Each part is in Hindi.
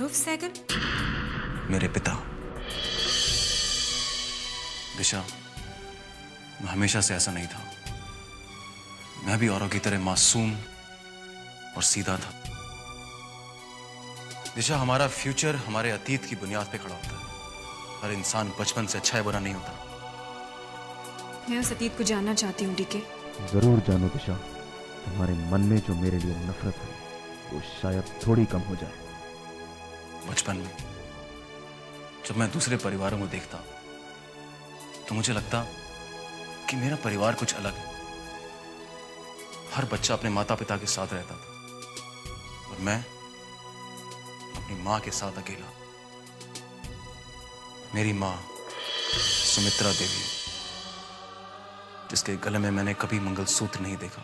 ध्रुव सहगल? मेरे पिता। दिशा, मैं हमेशा से ऐसा नहीं था। मैं भी औरों की तरह मासूम और सीधा था। दिशा, हमारा फ्यूचर हमारे अतीत की बुनियाद पे खड़ा होता है। हर इंसान बचपन से अच्छा या बुरा नहीं होता। मैं उस अतीत को जानना चाहती हूँ डीके। जरूर जानो दिशा, तुम्हारे मन में जो मेरे लिए नफरत है वो शायद थोड़ी कम हो जाए। बचपन में जब मैं दूसरे परिवारों को देखता तो मुझे लगता कि मेरा परिवार कुछ अलग है। हर बच्चा अपने माता पिता के साथ रहता था और मैं अपनी मां के साथ अकेला। मेरी मां सुमित्रा देवी, जिसके गले में मैंने कभी मंगलसूत्र नहीं देखा,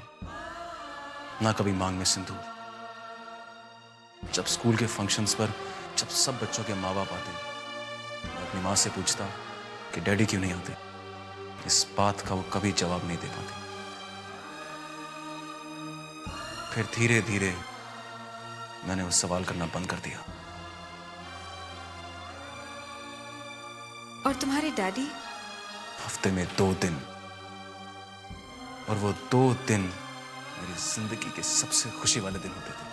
ना कभी मांग में सिंदूर। जब स्कूल के फंक्शंस पर जब सब बच्चों के माँ बाप आते, मैं अपनी माँ से पूछता कि डैडी क्यों नहीं आते। इस बात का वो कभी जवाब नहीं दे पाती। फिर धीरे धीरे मैंने वो सवाल करना बंद कर दिया। और तुम्हारे डैडी? हफ्ते में 2 दिन, और वो 2 दिन मेरी जिंदगी के सबसे खुशी वाले दिन होते थे।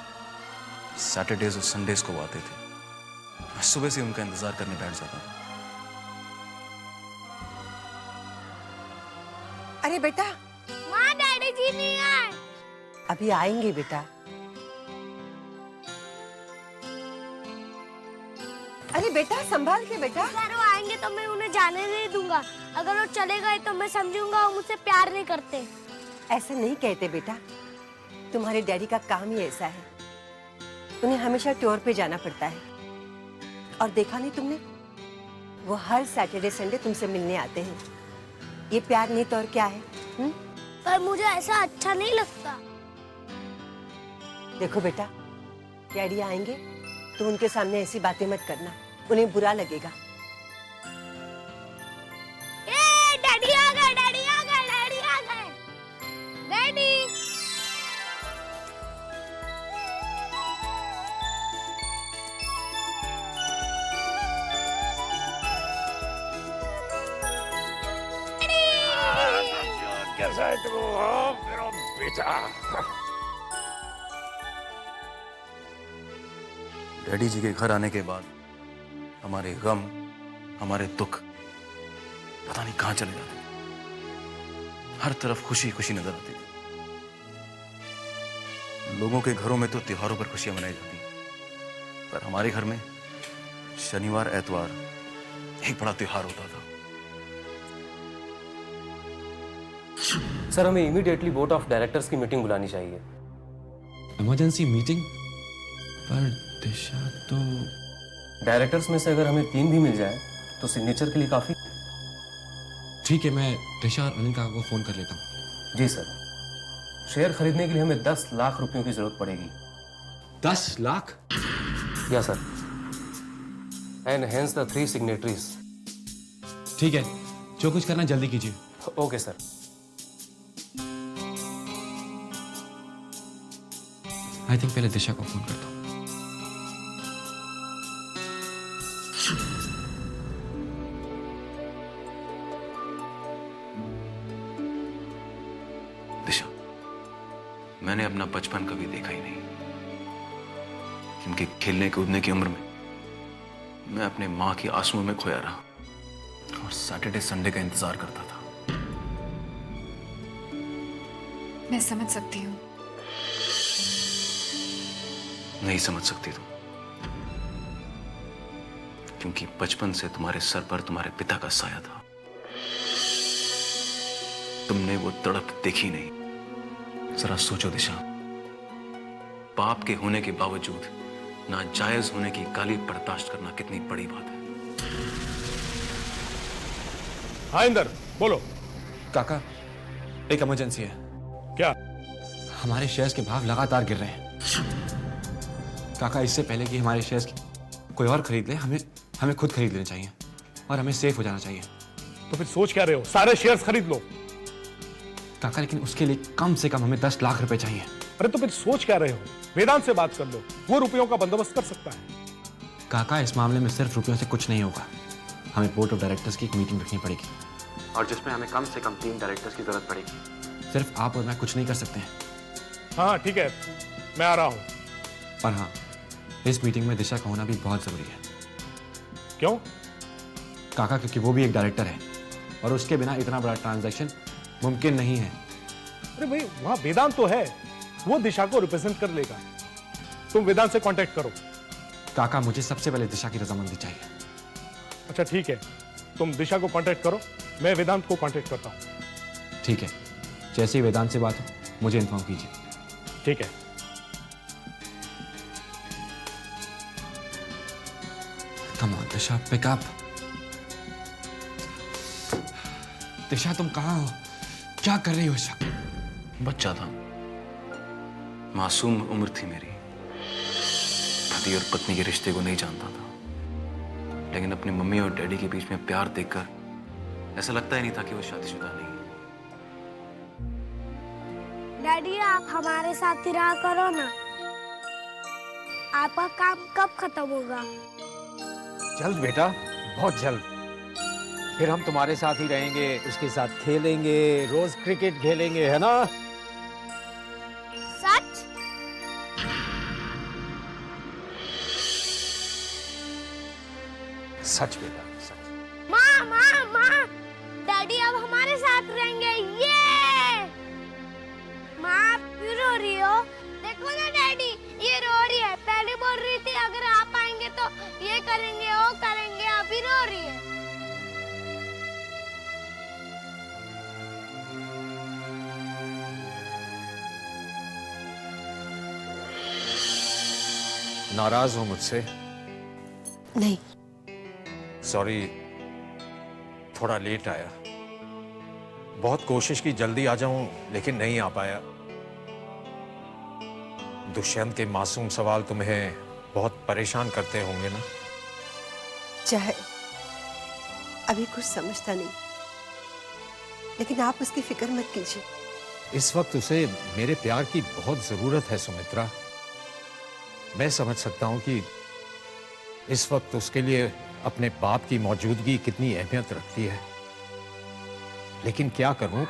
सैटरडेज और संडेज को वो आते थे। मैं सुबह से उनका इंतजार करने बैठ जाता था। अरे बेटा, माँ डैडी जी नहीं आए। अभी आएंगे बेटा। अरे बेटा, संभाल के बेटा। अगर वो आएंगे तो मैं उन्हें जाने नहीं दूंगा। अगर वो चले गए तो मैं समझूंगा वो मुझसे प्यार नहीं करते। ऐसा नहीं कहते बेटा, तुम्हारे डैडी का काम ही ऐसा है। उन्हें हमेशा टूर पे जाना पड़ता है। और देखा नहीं तुमने, वो हर सैटरडे संडे तुमसे मिलने आते हैं। ये प्यार नहीं तो और क्या है? पर मुझे ऐसा अच्छा नहीं लगता। देखो बेटा, डैडी आएंगे तो उनके सामने ऐसी बातें मत करना, उन्हें बुरा लगेगा। ए, डैडी आ गए, डैडी आ गए, डैडी आ गए, डैडी। कैसा है तू? मेरा बेटा। डैडी जी के घर आने के बाद हमारे गम, हमारे दुख पता नहीं कहां चले जाते। हर तरफ खुशी खुशी नजर आती थी। लोगों के घरों में तो त्योहारों पर खुशियां मनाई जाती, पर हमारे घर में शनिवार एतवार एक बड़ा त्योहार होता था। सर, हमें इमीडिएटली बोर्ड ऑफ डायरेक्टर्स की मीटिंग बुलानी चाहिए। Emergency meeting? पर दिशा तो... डायरेक्टर्स में से अगर हमें 3 भी मिल जाए तो सिग्नेचर के लिए काफी। ठीक है, मैं दिशा और अनिल का को फोन कर लेता हूँ। जी सर। शेयर खरीदने के लिए हमें 10 लाख रुपयों की जरूरत पड़ेगी। 10 लाख? या sir, and hence the 3 signatories. ठीक है, जो कुछ करना जल्दी कीजिए। Okay sir. आई थिंक पहले दिशा को फोन करता हूँ। दिशा, मैंने अपना बचपन कभी देखा ही नहीं, क्योंकि खेलने कूदने की उम्र में मैं अपने मां की आंसुओं में खोया रहा और सैटरडे संडे का इंतजार करता था। मैं समझ सकती हूँ। नहीं समझ सकती तुम, क्योंकि बचपन से तुम्हारे सर पर तुम्हारे पिता का साया था। तुमने वो तड़प देखी नहीं। जरा सोचो दिशा, पाप के होने के बावजूद नाजायज होने की गाली बर्दाश्त करना कितनी बड़ी बात है। हाँ इंदर, बोलो। काका, एक इमरजेंसी है। क्या? हमारे शेयर्स के भाव लगातार गिर रहे हैं। काका, इससे पहले कि हमारे शेयर्स कोई और खरीद ले, हमें खुद खरीद लेना चाहिए और हमें सेफ हो जाना चाहिए। तो फिर सोच क्या रहे हो? सारे शेयर्स खरीद लो। काका, लेकिन उसके लिए कम से कम हमें 10 लाख रुपए चाहिए। अरे तो फिर सोच क्या रहे हो? वेदांत से बात कर लो, वो रुपयों का बंदोबस्त कर सकता है। काका, इस मामले में सिर्फ रुपयों से कुछ नहीं होगा। हमें बोर्ड ऑफ डायरेक्टर्स की एक मीटिंग रखनी पड़ेगी और जिसमें हमें कम से कम 3 डायरेक्टर्स की जरूरत पड़ेगी। सिर्फ आप और मैं कुछ नहीं कर सकते हैं। हाँ ठीक है, मैं आ रहा हूँ। और हाँ, इस मीटिंग में दिशा का होना भी बहुत जरूरी है। क्यों? काका, क्योंकि वो भी एक डायरेक्टर है और उसके बिना इतना बड़ा ट्रांजैक्शन मुमकिन नहीं है। अरे भाई, वहां वेदांत तो है, वो दिशा को रिप्रेजेंट कर लेगा। तुम वेदांत से कांटेक्ट करो। काका, मुझे सबसे पहले दिशा की रजामंदी चाहिए। अच्छा ठीक है, तुम दिशा को कांटेक्ट करो, मैं वेदांत को कांटेक्ट करता हूँ। ठीक है, जैसे ही वेदांत से बात हो मुझे इन्फॉर्म कीजिए। ठीक है। Come on Disha, pick up. Disha, तुम कहाँ हो? क्या कर रही हो इस वक्त? बच्चा था, मासूम उम्र थी मेरी, पति और पत्नी के रिश्ते को नहीं जानता था, लेकिन अपनी मम्मी और डैडी के बीच में प्यार देखकर ऐसा लगता ही नहीं था कि वो शादीशुदा नहीं है। डैडी, आप हमारे साथ ही रहा करो ना। आपका काम कब खत्म होगा? जल्द बेटा, बहुत जल्द। फिर हम तुम्हारे साथ ही रहेंगे, उसके साथ खेलेंगे, रोज क्रिकेट खेलेंगे, है ना? सच? सच बेटा, सच। माँ माँ माँ, डैडी अब हमारे साथ रहेंगे। ये माँ, आप क्यों रो रही हो? देखो ना डैडी, ये रो रही है। पहले बोल रही थी अगर आप आएंगे तो ये करेंगे वो करेंगे, अभी रो रही है। नाराज हो मुझसे? नहीं। सॉरी, थोड़ा लेट आया। बहुत कोशिश की जल्दी आ जाऊं, लेकिन नहीं आ पाया। दुष्यंत के मासूम सवाल तुम्हें बहुत परेशान करते होंगे ना? चाहे अभी कुछ समझता नहीं, लेकिन आप उसकी फिक्र मत कीजिए। इस वक्त उसे मेरे प्यार की बहुत जरूरत है सुमित्रा। मैं समझ सकता हूं कि इस वक्त उसके लिए अपने बाप की मौजूदगी कितनी अहमियत रखती है, लेकिन क्या करूं?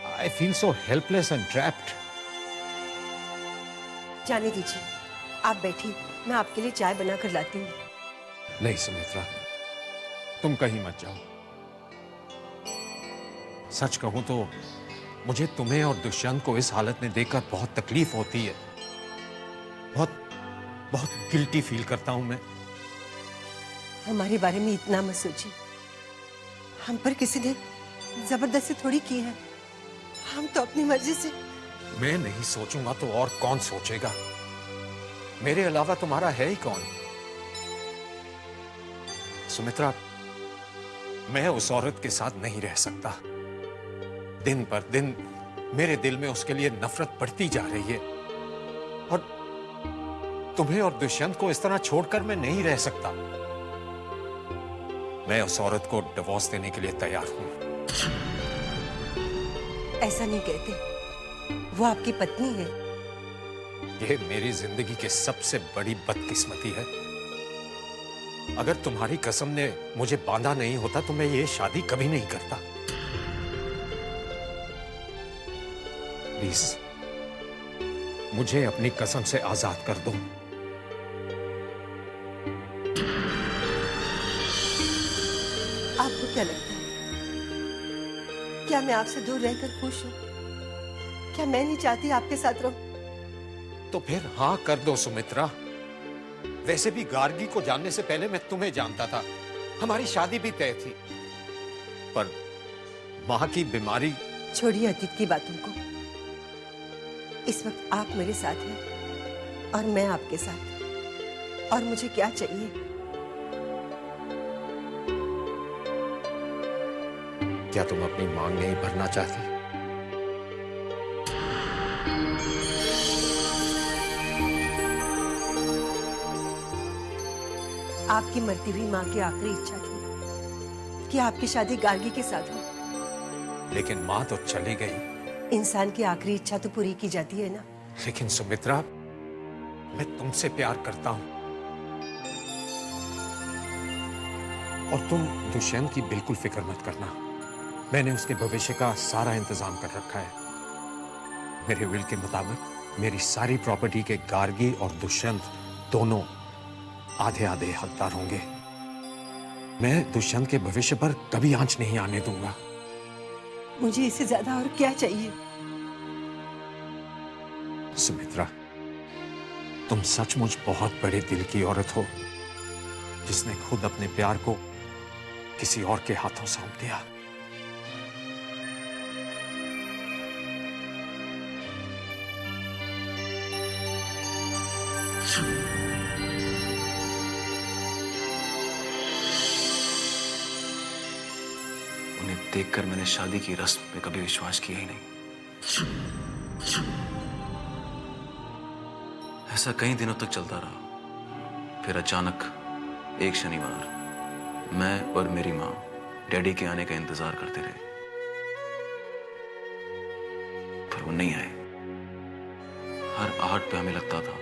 I feel so helpless and trapped. जाने दीजिए, आप बैठिए, मैं आपके लिए चाय बना कर लाती हूँ। नहीं सुमित्रा, तुम कहीं मत जाओ। सच कहूं तो मुझे तुम्हें और दुष्यंत को इस हालत में देखकर बहुत तकलीफ होती है। बहुत बहुत गिल्टी फील करता हूं मैं। हमारे बारे में इतना मत सोचिए। हम पर किसी ने जबरदस्ती थोड़ी की है। हम तो अपनी मर्जी से। मैं नहीं सोचूंगा तो और कौन सोचेगा? मेरे अलावा तुम्हारा है ही कौन? सुमित्रा, मैं उस औरत के साथ नहीं रह सकता। दिन पर दिन मेरे दिल में उसके लिए नफरत बढ़ती जा रही है, और तुम्हें और दुष्यंत को इस तरह छोड़कर मैं नहीं रह सकता। मैं उस औरत को डिवोर्स देने के लिए तैयार हूं। ऐसा नहीं कहते, वो आपकी पत्नी है। यह मेरी जिंदगी की सबसे बड़ी बदकिस्मती है। अगर तुम्हारी कसम ने मुझे बांधा नहीं होता तो मैं ये शादी कभी नहीं करता। प्लीज मुझे अपनी कसम से आजाद कर दो। आपको क्या लगता है, क्या मैं आपसे दूर रहकर खुश हूं? क्या मैं नहीं चाहती आपके साथ रहूं? तो फिर हाँ कर दो सुमित्रा। वैसे भी गार्गी को जानने से पहले मैं तुम्हें जानता था। हमारी शादी भी तय थी, पर मां की बीमारी। छोड़िए अतीत की बातों को। इस वक्त आप मेरे साथ हैं और मैं आपके साथ, और मुझे क्या चाहिए? क्या तुम अपनी मांग नहीं भरना चाहती? आपकी मरती हुई मां की आखिरी इच्छा थी कि आपकी शादी गार्गी के साथ हो। लेकिन मां तो चली गई। इंसान की आखिरी इच्छा तो पूरी की जाती है ना। लेकिन सुमित्रा, मैं तुमसे प्यार करता हूं। और तुम दुष्यंत की बिल्कुल फिक्र मत करना। मैंने उसके भविष्य का सारा इंतजाम कर रखा है। मेरे विल के मुताबिक मेरी सारी प्रॉपर्टी के गार्गी और दुष्यंत दोनों आधे आधे हकदार होंगे। मैं दुष्यंत के भविष्य पर कभी आंच नहीं आने दूंगा। मुझे इससे ज्यादा और क्या चाहिए? सुमित्रा, तुम सचमुच बहुत बड़े दिल की औरत हो, जिसने खुद अपने प्यार को किसी और के हाथों सौंप दिया। उन्हें देखकर मैंने शादी की रस्म पे कभी विश्वास किया ही नहीं। ऐसा कई दिनों तक चलता रहा। फिर अचानक एक शनिवार मैं और मेरी माँ डैडी के आने का इंतजार करते रहे, पर वो नहीं आए। हर आहट पे हमें लगता था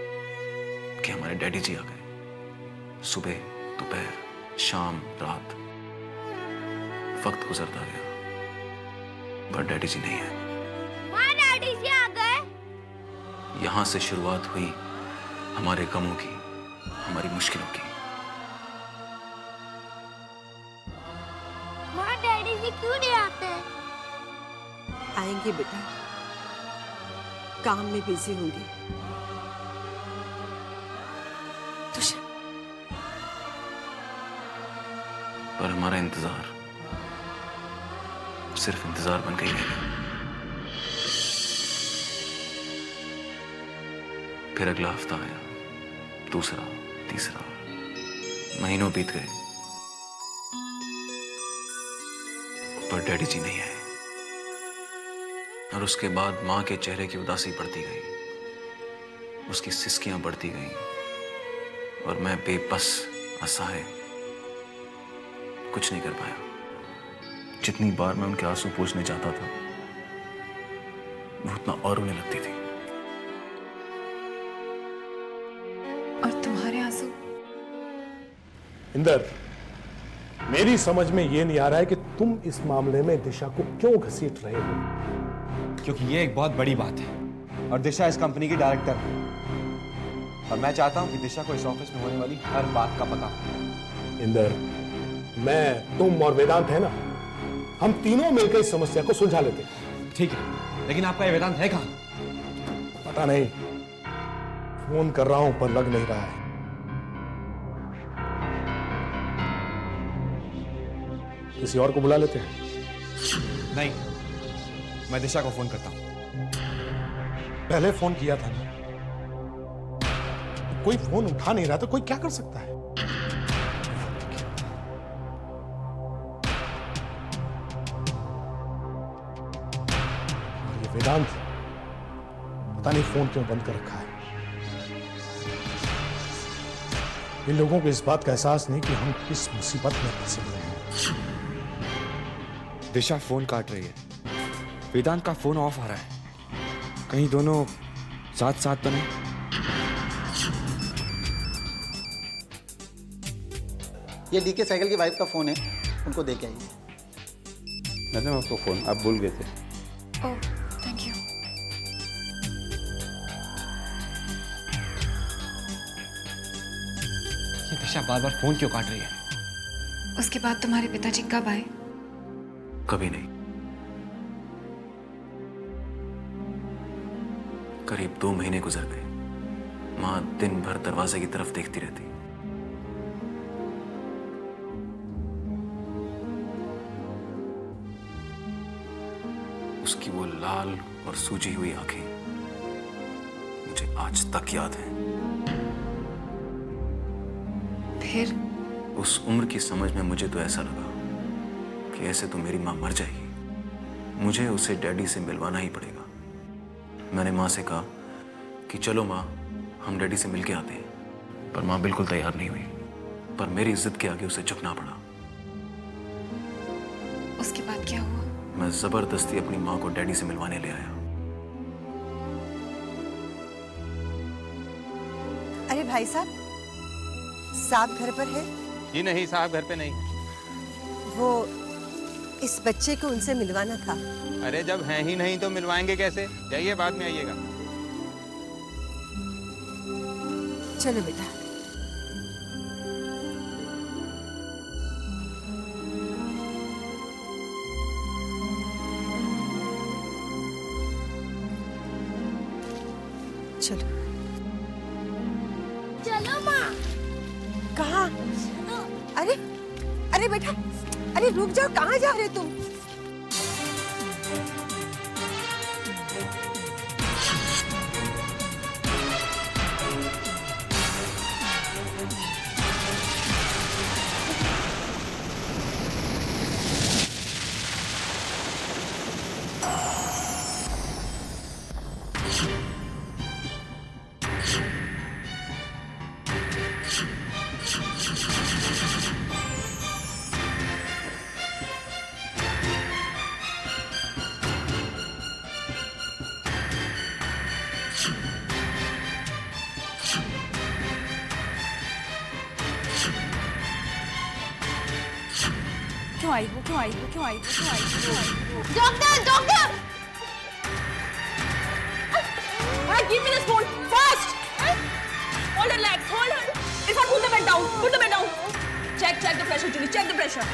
कि हमारे डैडी जी आ गए। सुबह, दोपहर, शाम, रात, वक्त गुजरता गया, पर डैडी जी नहीं है। माँ, डैडी जी आ गए। यहां से शुरुआत हुई हमारे गमों की, हमारी मुश्किलों की। माँ, डैडी जी क्यों नहीं आते? आएंगे बेटा, काम में बिजी होंगे। पर हमारा इंतजार सिर्फ इंतजार बन गई है। फिर अगला हफ्ता आया, दूसरा, तीसरा, महीनों बीत गए, पर डैडी जी नहीं आए। और उसके बाद मां के चेहरे की उदासी बढ़ती गई, उसकी सिसकियां बढ़ती गईं, और मैं बेबस, असहाय, कुछ नहीं कर पाया। जितनी बार मैं उनके आंसू पोंछने जाता था, वो उतना और रोने लगती थी। और तुम्हारे आंसू? इंदर, मेरी समझ में ये नहीं आ रहा है कि तुम इस मामले में दिशा को क्यों घसीट रहे हो। क्योंकि ये एक बहुत बड़ी बात है और दिशा इस कंपनी की डायरेक्टर है और मैं चाहता हूं कि दिशा को इस ऑफिस में होने वाली हर बात का पता हो। इंदर, मैं, तुम और वेदांत है ना, हम तीनों मिलकर इस समस्या को सुलझा लेते हैं। ठीक है, लेकिन आपका ये वेदांत है कहां? पता नहीं, फोन कर रहा हूं पर लग नहीं रहा है। किसी और को बुला लेते हैं। नहीं, मैं दिशा को फोन करता हूं। पहले फोन किया था ना, कोई फोन उठा नहीं रहा तो कोई क्या कर सकता है। ये वेदांत पता नहीं फोन क्यों बंद कर रखा है। इन लोगों को इस बात का एहसास नहीं कि हम किस मुसीबत में फंसे हुए हैं। दिशा फोन काट रही है, वेदांत का फोन ऑफ आ रहा है। कहीं दोनों साथ साथ तो नहीं? ये डीके साइकिल की वाइफ का फोन है, उनको दे के आइए। मैडम आपको फोन आप भूल गए थे। ओह, थैंक यू। ये दिशा बार बार फोन क्यों काट रही है? उसके बाद तुम्हारे पिताजी कब आए? कभी नहीं। करीब 2 महीने गुजर गए। मां दिन भर दरवाजे की तरफ देखती रहती। उसकी वो लाल और सूजी हुई आंखें मुझे आज तक याद हैं। फिर उस उम्र की समझ में मुझे तो ऐसा लगा कि ऐसे तो मेरी मां मर जाएगी, मुझे उसे डैडी से मिलवाना ही पड़ेगा। मैंने मां से कहा कि चलो मां, हम डैडी से मिलके आते हैं, पर मां बिल्कुल तैयार नहीं हुई। पर मेरी इज्जत के आगे उसे झुकना पड़ा। उसके बाद क्या हुआ? मैं जबरदस्ती अपनी मां को डैडी से मिलवाने ले आया। अरे भाई साहब, साहब घर पर है? जी नहीं, साहब घर पे नहीं। वो इस बच्चे को उनसे मिलवाना था। अरे जब हैं ही नहीं तो मिलवाएंगे कैसे? जाइए, बाद में आइएगा। चलो बेटा। चलो। चलो माँ। कहाँ? अरे अरे बेटा, अरे रुक जाओ, कहाँ जा रहे तुम? क्यों आई हो, क्यों आई हो, क्यों आई हो, क्यों आई हो, क्यों आई हो? Doctor doctor Give me this phone fast. Hold her legs, hold her. Irfan, put the bed down. Put the bed down. Check the pressure, Julie. Check the pressure.